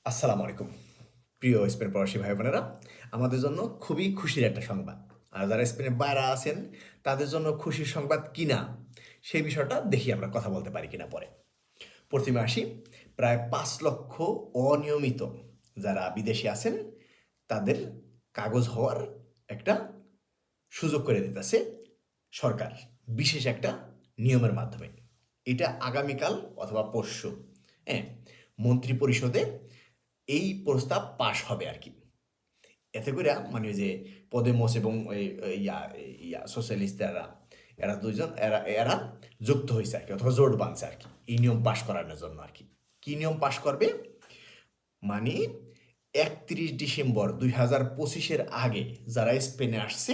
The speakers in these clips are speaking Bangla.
আসসালামু আলাইকুম প্রিয় স্পেন প্রবাসী ভাই বোনেরা। আমাদের জন্য খুবই খুশির একটা সংবাদ। আর যারা স্পেনের বাইরে আছেন তাদের জন্য খুশির সংবাদ কিনা সেই বিষয়টা দেখি আমরা কথা বলতে পারি কিনা পরে। প্রথমে আসি, প্রায় 5 লক্ষ অনিয়মিত যারা বিদেশে আছেন তাদের কাগজ হওয়ার একটা সুযোগ করে দিতেছে সরকার বিশেষ একটা নিয়মের মাধ্যমে। এটা আগামীকাল অথবা পরশু, হ্যাঁ, মন্ত্রী পরিষদে এই প্রস্তাব পাশ হবে আর কি। এতে করে মানে ওই যে পদেমোস এবং ওই ইয়া ইয়া সোশ্যালিস্ট এরা এরা দুইজন এরা এরা যুক্ত হয়েছে আর কি, অথবা জোট বাঁধছে আর কি এই নিয়ম পাশ করানোর জন্য আর কি। কি নিয়ম পাশ করবে মানে 31 ডিসেম্বর 2025 আগে যারা স্পেনে আসছে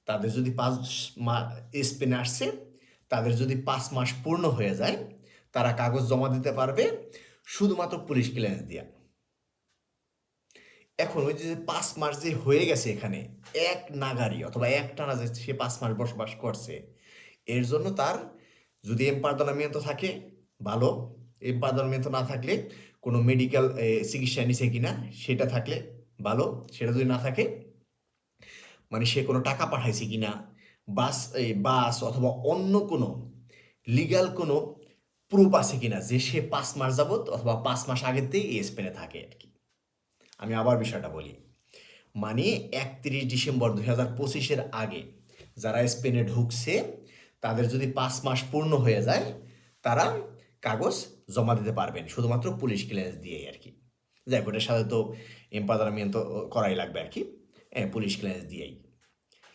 তাদের যদি স্পেনে আসছে তাদের যদি 5 মাস পূর্ণ হয়ে যায় তারা কাগজ জমা দিতে পারবে শুধুমাত্র পুলিশ ক্লিয়ারেন্স দিয়া। এখন ওই যে 5 মাস যে হয়ে গেছে এখানে এক নাগারি অথবা একটানা যে সে 5 মাস বসবাস করছে, এর জন্য তার যদি এমপার্দনামিento থাকে ভালো, এমপার্দনামিento না থাকলে কোনো মেডিকেল চিকিৎসা নিছে কিনা সেটা থাকলে ভালো, সেটা যদি না থাকে মানে সে কোনো টাকা পাঠাইছে কিনা, বাস অথবা অন্য কোনো লিগ্যাল কোনো প্রুফ আছে কিনা যে সে 5 মাস যাবত অথবা 5 মাস আগেতেই এই স্পেনে থাকে আর কি। আমি আবার বিষয়টা বলি, মানে 31 ডিসেম্বর 2025 আগে যারা স্পেনে ঢুকছে তাদের যদি 5 মাস পূর্ণ হয়ে যায় তারা কাগজ জমা দিতে পারবেন শুধুমাত্র পুলিশ ক্লিয়ারেন্স দিয়েই আর কি। যাই হোক, ওটার সাথে তো এমপাদারমিento করাই লাগবে আর কি, হ্যাঁ, পুলিশ ক্লিয়ারেন্স দিয়েই।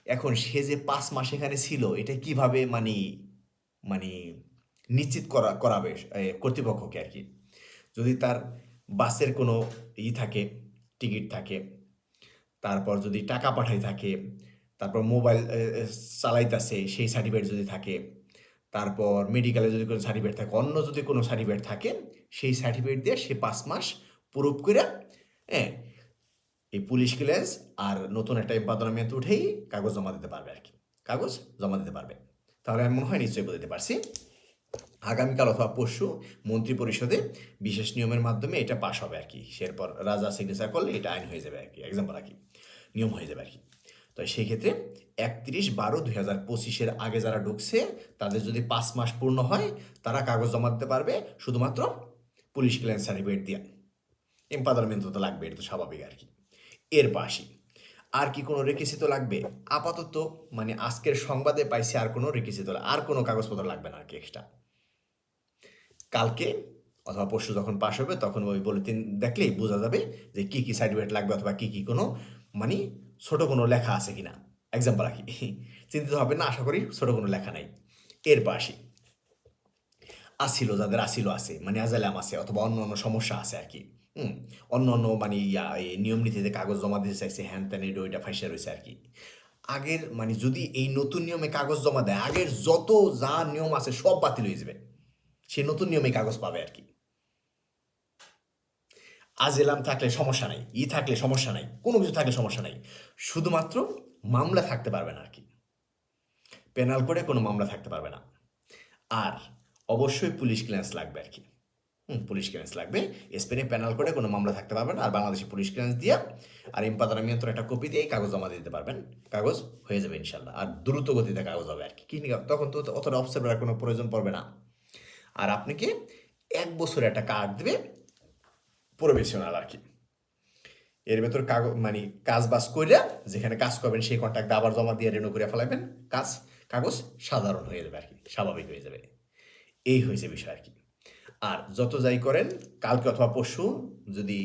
এখন সে যে 5 মাস এখানে ছিল এটা কিভাবে মানে মানে নিশ্চিত করাবে কর্তৃপক্ষকে আর কি। যদি তার বাসের কোনো থাকে, টিকিট থাকে, তারপর যদি টাকা পাঠাই থাকে, তারপর মোবাইল চালাইতাছে সেই সার্টিফিকেট যদি থাকে, তারপর মেডিকেলে যদি কোনো সার্টিফিকেট থাকে, অন্য যদি কোনো সার্টিফিকেট থাকে, সেই সার্টিফিকেট দিয়ে সে 5 মাস প্রুফ করে, হ্যাঁ, এই পুলিশ ক্লিয়ারেন্স আর নতুন একটা এমপাদনামেন্ট উঠেই কাগজ জমা দিতে পারবে আর কি, কাগজ জমা দিতে পারবে। তাহলে আমি মনে হয় নিশ্চয়ই বলতে পারছি আগামীকাল অথবা পরশু মন্ত্রী পরিষদে বিশেষ নিয়মের মাধ্যমে এটা পাশ হবে আর কি। এরপর রাজা সিগনেচার করলে এটা আইন হয়ে যাবে আর কি, এক্সাম্পল আর কি, নিয়ম হয়ে যাবে আর কি। তো সেই ক্ষেত্রে 31/12/2025 আগে যারা ঢুকছে তাদের যদি 5 মাস পূর্ণ হয় তারা কাগজ জমা দিতে পারবে শুধুমাত্র পুলিশ ক্লিয়ারেন্স সার্টিফিকেট দিয়ে। এমপাদারমেন্ট তো লাগবে, এটা তো স্বাভাবিক আর কি। এর পাশে আর কি কোনো রেকিসিত লাগবে? আপাতত মানে আজকের সংবাদে পাইছি আর কোনো রেকিসিত, আর কোনো কাগজপত্র লাগবে না আর কি এক্সট্রা। কালকে অথবা পরশু যখন পাশ হবে তখন ওই বুলেটিন দেখলেই বোঝা যাবে যে কী কী সার্টিফিকেট লাগবে অথবা কী কী কোনো মানে ছোটো কোনো লেখা আছে কিনা, এক্সাম্পল আর কি। চিন্তিত হবে না, আশা করি ছোটো কোনো লেখা নাই। এর পাশে আসিল যাদের আসিল আছে মানে আজালাম আছে অথবা অন্য অন্য সমস্যা আছে আর কি, অন্য অন্য মানে এই নিয়ম নীতিতে কাগজ জমা দিতে চাইছে, হ্যান ত্যান এটা ওইটা ফাইসা রয়েছে আর কি। আগের মানে যদি এই নতুন নিয়মে কাগজ জমা দেয় আগের যত যা নিয়ম আছে সব বাতিল হয়ে যাবে, সে নতুন নিয়মে কাগজ পাবে আর কি। আজেলাম থাকলে সমস্যা নাই, থাকলে সমস্যা নাই, কোনো কিছু থাকলে সমস্যা নাই, শুধুমাত্র মামলা থাকতে পারবে না আর কি। পেনাল করে কোনো মামলা থাকতে পারবে না। আর অবশ্যই পুলিশ ক্লিয়ারেন্স লাগবে আর কি। পুলিশ ক্লিয়ারেন্স লাগবে। স্পেনে পেনাল করে কোনো মামলা থাকতে পারবে না, আর বাংলাদেশে পুলিশ ক্লিয়ারেন্স দিয়ে আর এমপাদারমিento একটা কপি দিয়ে কাগজ জমা দিতে পারবেন, কাগজ হয়ে যাবে ইনশাল্লাহ। আর দ্রুত গতিতে কাগজ হবে আর কি। তখন তো অতটা অবসের করার কোনো প্রয়োজন পড়বে না। আর আপনাকে 1 বছরে একটা কার্ড দেবে প্রফেশনাল আর কি। এর ভেতর কাগজ মানে কাজ বাজ কইরা যেখানে কাজ করবেন সেই কন্ট্রাক্ট আবার জমা দিয়ে রেনু করে ফেলাবেন, কাগজ সাধারণ হয়ে যাবে আর কি, স্বাভাবিক হয়ে যাবে। এই হয়েছে বিষয় আর কি। আর যত যাই করেন কালকে অথবা পরশু যদি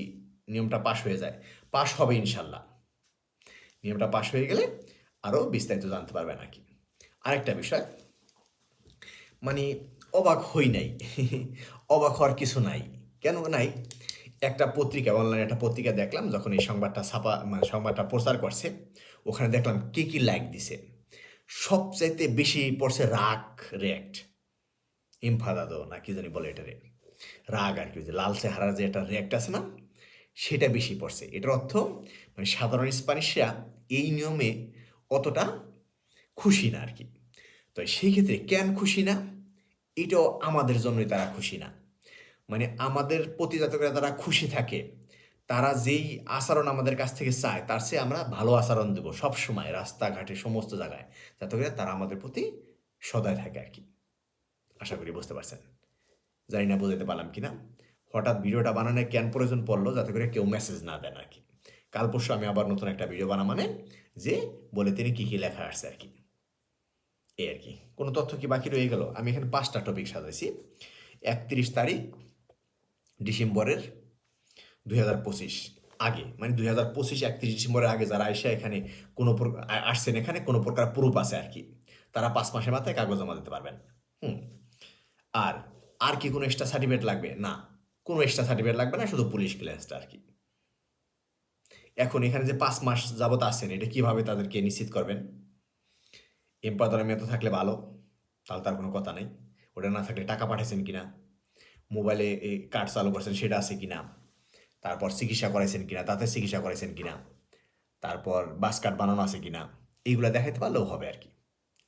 নিয়মটা পাশ হয়ে যায়, পাশ হবে ইনশাল্লাহ। নিয়মটা পাশ হয়ে গেলে আরও বিস্তারিত জানতে পারবেন আর কি। আরেকটা বিষয় মানে অবাক হই নাই। অবাক হওয়ার কিছু নাই। কেন নাই? একটা পত্রিকা, অনলাইনে একটা পত্রিকা দেখলাম যখন এই সংবাদটা মানে সংবাদটা প্রচার করছে, ওখানে দেখলাম কে কি লাইক দিছে। সবচাইতে বেশি পড়ছে রাগ রিয়াক্ট, ইমফাদাদো না কি জানি বলে এটারে, রাগ আর কি, যে লাল চেহারার যে একটা রিয়াক্ট আছে না, সেটা বেশি পড়ছে। এটার অর্থ মানে সাধারণ স্প্যানিশরা এই নিয়মে অতটা খুশি না আর কি। তো সেই ক্ষেত্রে কেন খুশি না, এটাও আমাদের জন্যই তারা খুশি না। মানে আমাদের প্রতি যাতে করে তারা খুশি থাকে, তারা যেই আচরণ আমাদের কাছ থেকে চায় তার চেয়ে আমরা ভালো আচরণ দেবো সবসময়, রাস্তাঘাটে সমস্ত জায়গায়, যাতে করে তারা আমাদের প্রতি সদয় থাকে আর কি। আশা করি বুঝতে পারছেন। জানি না বোঝাতে পারলাম কিনা। হঠাৎ ভিডিওটা বানানোর কেন প্রয়োজন পড়লো, যাতে করে কেউ মেসেজ না দেন আর কি। কাল পরশু আমি আবার নতুন একটা ভিডিও বানা, মানে যে বলে তিনি কী কী লেখা আসছে আর কি, এই আর কি। কোনো তথ্য কি বাকি রয়ে গেল? আমি এখানে 5টা টপিক সাজাইছি। 31 তারিখ ডিসেম্বরের 2025 আগে, মানে 2025 31 ডিসেম্বরের আগে যারা আইসা এখানে কোনো আসছেন, এখানে কোনো প্রকার প্রুফ আছে আর কি, তারা 5 মাসের মাথায় কাগজ জমা দিতে পারবেন। হুম। আর আর কি কোনো এক্সট্রা সার্টিফিকেট লাগবে? না, কোনো এক্সট্রা সার্টিফিকেট লাগবে না, শুধু পুলিশ ক্লিয়ারেন্সটা আর কি। এখন এখানে যে 5 মাস যাবত আসছেন, এটা কিভাবে তাদেরকে নিশ্চিত করবেন? এম্পাদারের মেয়াদ থাকলে ভালো, তাহলে তার কোনো কথা নেই। ওটা না থাকলে টাকা পাঠাইছেন কিনা, মোবাইলে কার্ড চালু করছেন সেটা আছে কিনা, তারপর চিকিৎসা করাইছেন কিনা, তাতে চিকিৎসা করাইছেন কিনা, তারপর বাস কার্ড বানানো আছে কিনা, এইগুলো দেখাইতে পারলেও হবে আর কি।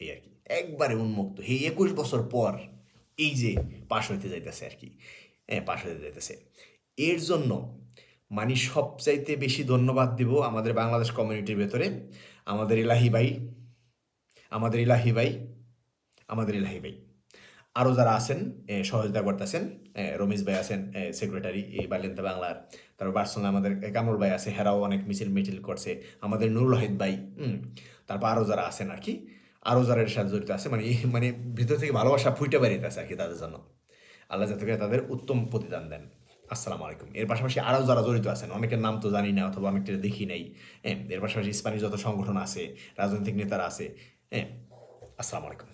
এই আর কি, একবারে উন্মুক্ত। এই 21 বছর পর এই যে পাশ হইতে যাইতেছে আর কি, হ্যাঁ পাশ হইতে যাইতেছে। এর জন্য মানে সবচাইতে বেশি ধন্যবাদ দিব আমাদের বাংলাদেশ কমিউনিটির ভেতরে আমাদের ইলাহি ভাই, আমাদের ইলাহি ভাই, আমাদের ইলাহি ভাই, আরও যারা আছেন সহযোগিতা করতেছেন। রমেশ ভাই আছেন সেক্রেটারি এই বালিন্তা বাংলার, তারপর পার্সোনাল আমাদের কামরুল ভাই আছে, হেরাও অনেক মিছিল করছে, আমাদের নুরুল ওয়াহিদ ভাই, তারপর আরও যারা আছেন আর কি, আরও যারা এর সাথে জড়িত আছে, মানে মানে ভিতর থেকে ভালোবাসা ফুইটা বেরিয়ে আছে আর কি তাদের জন্য। আল্লাহ যাতে করে তাদের উত্তম প্রতিদান দেন। আসসালামু আলাইকুম। এর পাশাপাশি আরও যারা জড়িত আছেন, অনেকের নাম তো জানি না অথবা অনেকটা দেখি নাই, এর পাশাপাশি স্প্যানিশ যত সংগঠন আছে, রাজনৈতিক নেতারা আছে, আসসালামু আলাইকুম।